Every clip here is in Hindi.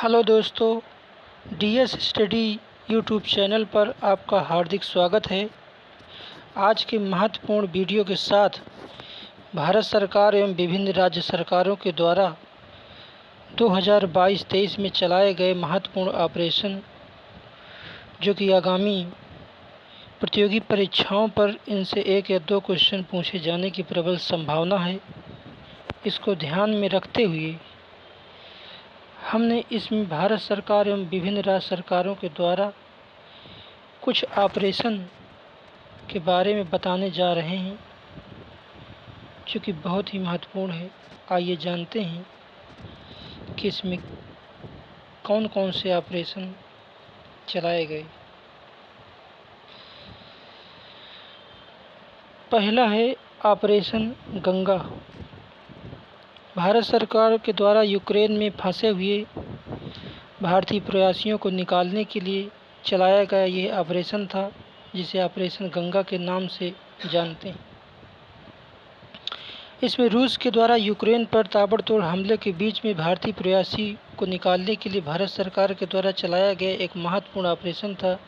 हेलो दोस्तों, डीएस स्टडी यूट्यूब चैनल पर आपका हार्दिक स्वागत है। आज के महत्वपूर्ण वीडियो के साथ भारत सरकार एवं विभिन्न राज्य सरकारों के द्वारा 2022-23 में चलाए गए महत्वपूर्ण ऑपरेशन, जो कि आगामी प्रतियोगी परीक्षाओं पर इनसे 1 या 2 क्वेश्चन पूछे जाने की प्रबल संभावना है, इसको ध्यान में रखते हुए हमने इसमें भारत सरकार एवं विभिन्न राज्य सरकारों के द्वारा कुछ ऑपरेशन के बारे में बताने जा रहे हैं, जो कि बहुत ही महत्वपूर्ण है। आइए जानते हैं कि इसमें कौन कौन से ऑपरेशन चलाए गए। पहला है ऑपरेशन गंगा। भारत सरकार के द्वारा यूक्रेन में फंसे हुए भारतीय प्रवासियों को निकालने के लिए चलाया गया यह ऑपरेशन था, जिसे ऑपरेशन गंगा के नाम से जानते हैं। इसमें रूस के द्वारा यूक्रेन पर ताबड़तोड़ हमले के बीच में भारतीय प्रवासी को निकालने के लिए भारत सरकार के द्वारा चलाया गया एक महत्वपूर्ण ऑपरेशन था,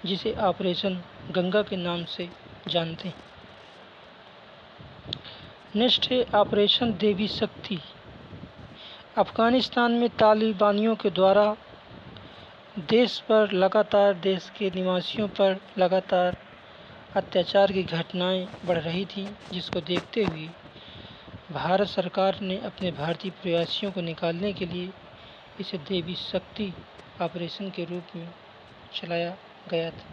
जिसे ऑपरेशन गंगा के नाम से जानते हैं। नेक्स्ट है ऑपरेशन देवी शक्ति। अफ़गानिस्तान में तालिबानियों के द्वारा देश के निवासियों पर लगातार अत्याचार की घटनाएं बढ़ रही थीं, जिसको देखते हुए भारत सरकार ने अपने भारतीय प्रवासियों को निकालने के लिए इसे देवी शक्ति ऑपरेशन के रूप में चलाया गया था।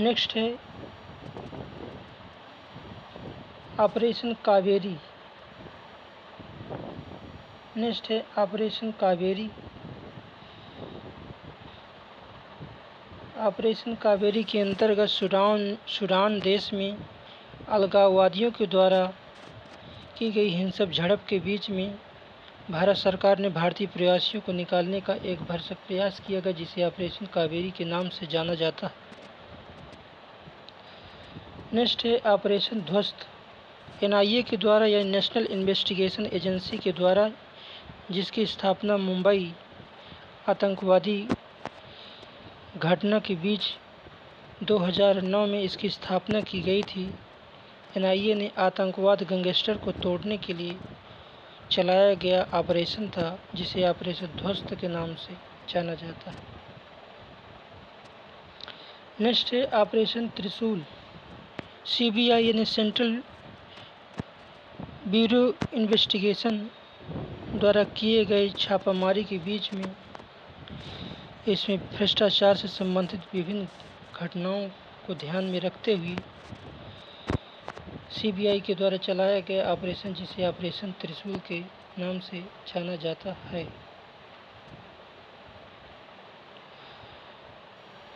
नेक्स्ट है ऑपरेशन कावेरी। नेक्स्ट है ऑपरेशन कावेरी। ऑपरेशन कावेरी के अंतर्गत सूडान देश में अलगाववादियों के द्वारा की गई हिंसक झड़प के बीच में भारत सरकार ने भारतीय प्रवासियों को निकालने का एक भरसक प्रयास किया गया, जिसे ऑपरेशन कावेरी के नाम से जाना जाता है। नेक्स्ट है ऑपरेशन ध्वस्त। एनआईए के द्वारा या नेशनल इन्वेस्टिगेशन एजेंसी के द्वारा, जिसकी स्थापना मुंबई आतंकवादी घटना के बीच 2009 में इसकी स्थापना की गई थी। एनआईए ने आतंकवाद गैंगस्टर को तोड़ने के लिए चलाया गया ऑपरेशन था, जिसे ऑपरेशन ध्वस्त के नाम से जाना जाता है। नेक्स्ट है ऑपरेशन त्रिशूल। सीबीआई यानी सेंट्रल ब्यूरो इन्वेस्टिगेशन द्वारा किए गए छापामारी के बीच में इसमें भ्रष्टाचार से संबंधित विभिन्न घटनाओं को ध्यान में रखते हुए सीबीआई के द्वारा चलाया गया ऑपरेशन, जिसे ऑपरेशन त्रिशूल के नाम से जाना जाता है।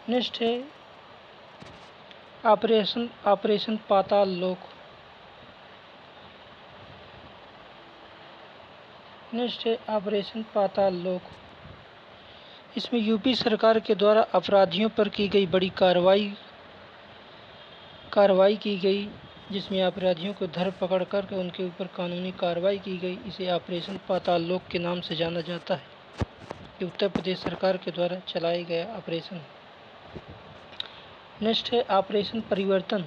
नेक्स्ट है ऑपरेशन पाताल लोक। नेक्स्ट है ऑपरेशन पाताल लोक। इसमें यूपी सरकार के द्वारा अपराधियों पर की गई बड़ी कार्रवाई की गई, जिसमें अपराधियों को धर पकड़ करके उनके ऊपर कानूनी कार्रवाई की गई। इसे ऑपरेशन पाताल लोक के नाम से जाना जाता है। ये उत्तर प्रदेश सरकार के द्वारा चलाया गया ऑपरेशन। नेक्स्ट है ऑपरेशन परिवर्तन।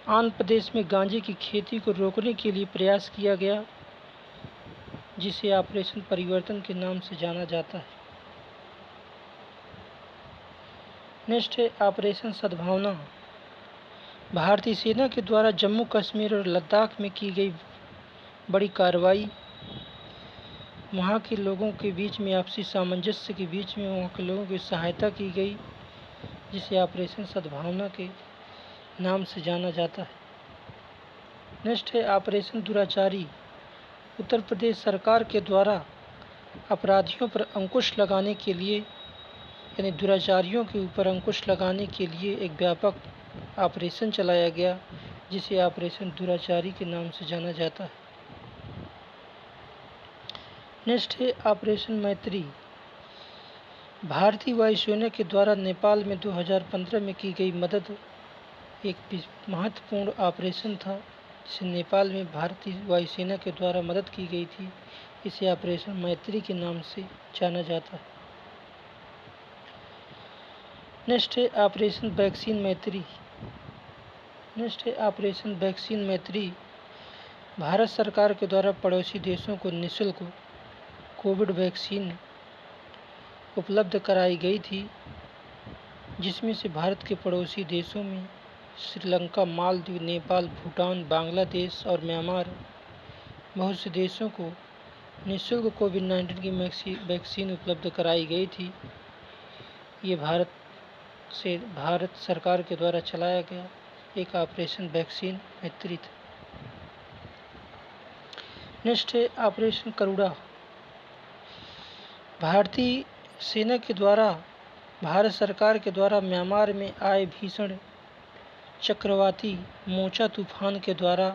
आंध्र प्रदेश में गांजे की खेती को रोकने के लिए प्रयास किया गया, जिसे ऑपरेशन परिवर्तन के नाम से जाना जाता है। नेक्स्ट है ऑपरेशन सद्भावना। भारतीय सेना के द्वारा जम्मू कश्मीर और लद्दाख में की गई बड़ी कार्रवाई, वहाँ के लोगों के बीच में आपसी सामंजस्य के बीच में वहाँ के लोगों की सहायता की गई, जिसे ऑपरेशन सद्भावना के नाम से जाना जाता है। नेक्स्ट है ऑपरेशन दुराचारी। उत्तर प्रदेश सरकार के द्वारा अपराधियों पर अंकुश लगाने के लिए यानी दुराचारियों के ऊपर अंकुश लगाने के लिए एक व्यापक ऑपरेशन चलाया गया, जिसे ऑपरेशन दुराचारी के नाम से जाना जाता है। नेक्स्ट है ऑपरेशन मैत्री। भारतीय वायुसेना के द्वारा नेपाल में 2015 में की गई मदद एक महत्वपूर्ण ऑपरेशन था, जिसे नेपाल में भारतीय वायुसेना के द्वारा मदद की गई थी, इसे ऑपरेशन मैत्री के नाम से जाना जाता है। नेक्स्ट है ऑपरेशन वैक्सीन मैत्री। नेक्स्ट है ऑपरेशन वैक्सीन मैत्री। भारत सरकार के द्वारा पड़ोसी देशों को निःशुल्क कोविड वैक्सीन उपलब्ध कराई गई थी, जिसमें से भारत के पड़ोसी देशों में श्रीलंका, मालदीव, नेपाल, भूटान, बांग्लादेश और म्यांमार बहुत से देशों को निःशुल्क कोविड-19 की वैक्सीन उपलब्ध कराई गई थी। ये भारत सरकार के द्वारा चलाया गया एक ऑपरेशन वैक्सीन मैत्री था। नेक्स्ट है ऑपरेशन करुणा। भारतीय सेना के द्वारा भारत सरकार के द्वारा म्यांमार में आए भीषण चक्रवाती मोचा तूफान के द्वारा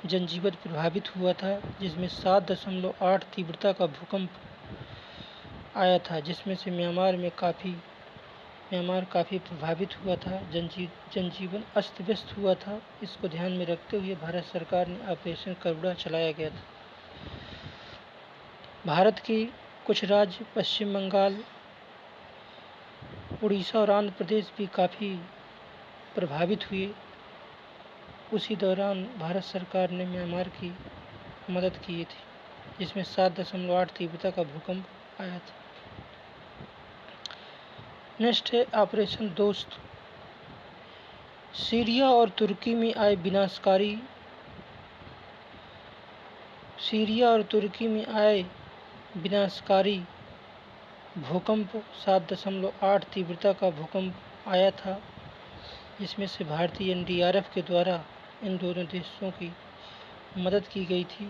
जनजीवन प्रभावित हुआ था, जिसमें 7.8 तीव्रता का भूकंप आया था, जिसमें से म्यांमार काफ़ी प्रभावित हुआ था, जनजीवन अस्त व्यस्त हुआ था। इसको ध्यान में रखते हुए भारत सरकार ने ऑपरेशन करुणा चलाया गया था। भारत के कुछ राज्य पश्चिम बंगाल, उड़ीसा और आंध्र प्रदेश भी काफ़ी प्रभावित हुए। उसी दौरान भारत सरकार ने म्यांमार की मदद की थी, जिसमें 7.8 तीव्रता का भूकंप आया था। नेक्स्ट है ऑपरेशन दोस्त। सीरिया और तुर्की में आए विनाशकारी भूकंप 7.8 तीव्रता का भूकंप आया था, जिसमें से भारतीय NDRF के द्वारा इन दोनों देशों की मदद की गई थी।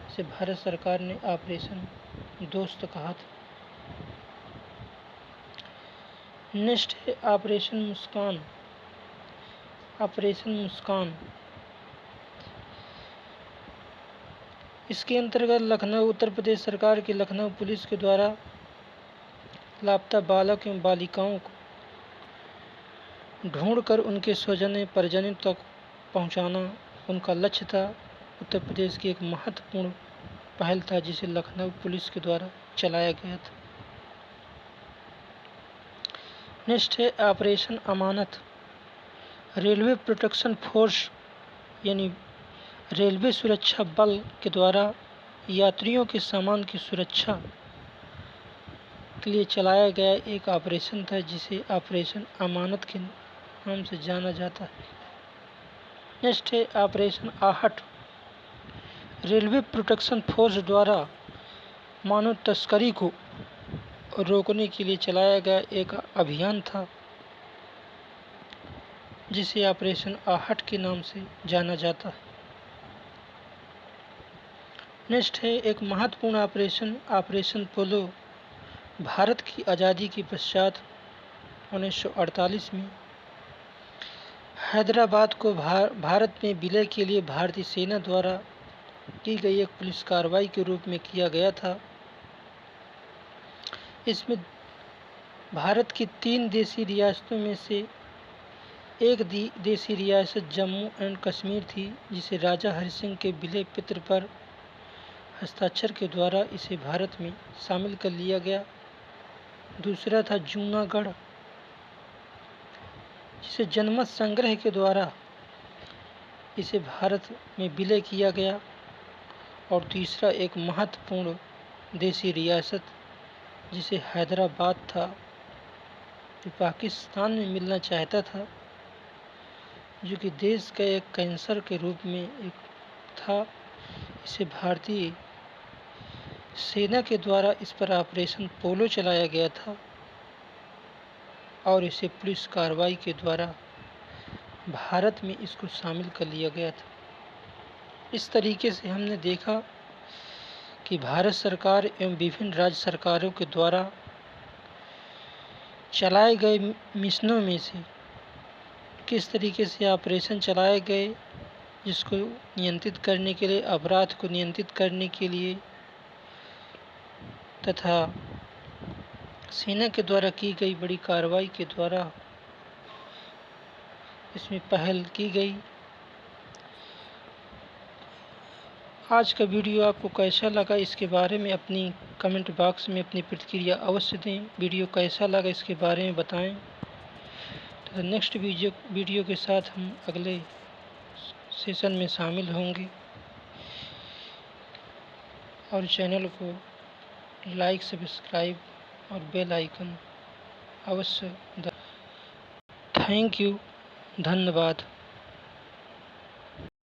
इसे भारत सरकार ने ऑपरेशन दोस्त कहा था। नेक्स्ट है ऑपरेशन मुस्कान। ऑपरेशन मुस्कान इसके अंतर्गत लखनऊ उत्तर प्रदेश सरकार की लखनऊ पुलिस के द्वारा लापता बालक एवं बालिकाओं को ढूंढकर उनके स्वजन परिजनों तक पहुंचाना उनका लक्ष्य था। उत्तर प्रदेश की एक महत्वपूर्ण पहल था, जिसे लखनऊ पुलिस के द्वारा चलाया गया था। नेक्स्ट है ऑपरेशन अमानत। रेलवे प्रोटेक्शन फोर्स यानी रेलवे सुरक्षा बल के द्वारा यात्रियों के सामान की सुरक्षा के लिए चलाया गया एक ऑपरेशन था, जिसे ऑपरेशन अमानत के नाम से जाना जाता है। नेक्स्ट है ऑपरेशन आहट। रेलवे प्रोटेक्शन फोर्स द्वारा मानव तस्करी को रोकने के लिए चलाया गया एक अभियान था, जिसे ऑपरेशन आहट के नाम से जाना जाता है। नेक्स्ट है एक महत्वपूर्ण ऑपरेशन पोलो। भारत की आज़ादी के पश्चात 1948 में हैदराबाद को भारत में विलय के लिए भारतीय सेना द्वारा की गई एक पुलिस कार्रवाई के रूप में किया गया था। इसमें भारत की 3 देशी रियासतों में से एक देशी रियासत जम्मू एंड कश्मीर थी, जिसे राजा हरि सिंह के विलय पत्र पर हस्ताक्षर के द्वारा इसे भारत में शामिल कर लिया गया। दूसरा था जूनागढ़, जिसे जनमत संग्रह के द्वारा इसे भारत में विलय किया गया। और तीसरा एक महत्वपूर्ण देशी रियासत जिसे हैदराबाद था, जो पाकिस्तान में मिलना चाहता था, जो कि देश का एक कैंसर के रूप में एक था। इसे भारतीय सेना के द्वारा इस पर ऑपरेशन पोलो चलाया गया था और इसे पुलिस कार्रवाई के द्वारा भारत में इसको शामिल कर लिया गया था। इस तरीके से हमने देखा कि भारत सरकार एवं विभिन्न राज्य सरकारों के द्वारा चलाए गए मिशनों में से किस तरीके से ऑपरेशन चलाए गए, जिसको नियंत्रित करने के लिए, अपराध को नियंत्रित करने के लिए तथा सेना के द्वारा की गई बड़ी कार्रवाई के द्वारा इसमें पहल की गई। आज का वीडियो आपको कैसा लगा इसके बारे में अपनी कमेंट बॉक्स में अपनी प्रतिक्रिया अवश्य दें। वीडियो कैसा लगा इसके बारे में बताएं। तो नेक्स्ट वीडियो के साथ हम अगले सेशन में शामिल होंगे और चैनल को लाइक, सब्सक्राइब और बेल आइकन अवश्य। थैंक यू, धन्यवाद।